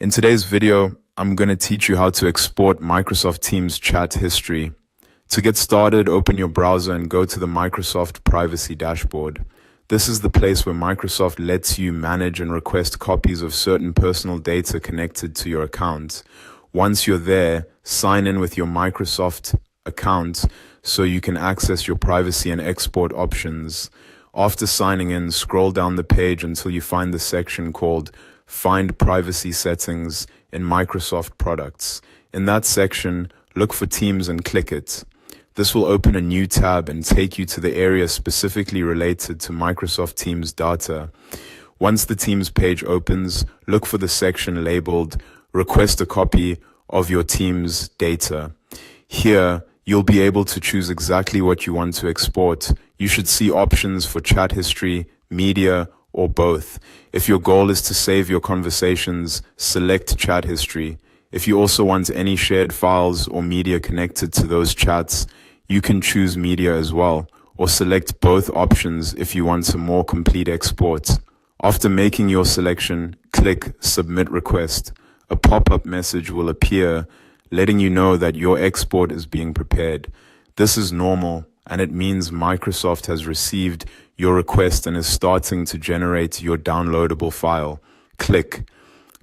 In today's video, I'm going to teach you how to export Microsoft Teams chat history. To get started, open your browser and go to the Microsoft Privacy Dashboard. This is the place where Microsoft lets you manage and request copies of certain personal data connected to your account. Once you're there, sign in with your Microsoft account so you can access your privacy and export options. After signing in, scroll down the page until you find the section called Find Privacy Settings in Microsoft Products. In that section, look for Teams and click it. This will open a new tab and take you to the area specifically related to Microsoft Teams data. Once the Teams page opens, look for the section labeled Request a copy of your Teams data. Here, you'll be able to choose exactly what you want to export. You should see options for chat history, media, or both. If your goal is to save your conversations, select chat history. If you also want any shared files or media connected to those chats, you can choose media as well, or select both options if you want a more complete export. After making your selection, click Submit Request. A pop-up message will appear letting you know that your export is being prepared. This is normal, and it means Microsoft has received your request and is starting to generate your downloadable file. Click.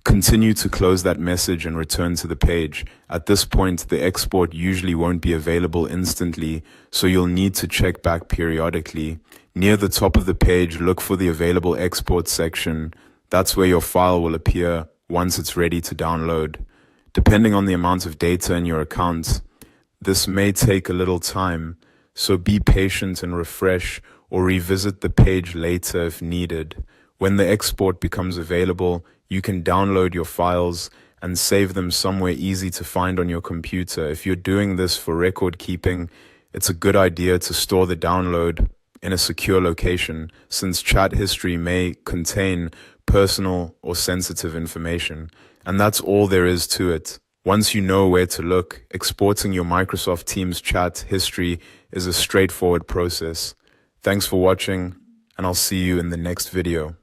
Continue to close that message and return to the page. At this point, the export usually won't be available instantly, so you'll need to check back periodically. Near the top of the page, look for the Available Export section. That's where your file will appear once it's ready to download. Depending on the amount of data in your account, this may take a little time, so be patient and refresh or revisit the page later if needed. When the export becomes available, you can download your files and save them somewhere easy to find on your computer. If you're doing this for record keeping, it's a good idea to store the download in a secure location, since chat history may contain personal or sensitive information. And that's all there is to it. Once you know where to look, exporting your Microsoft Teams chat history is a straightforward process. Thanks for watching, and I'll see you in the next video.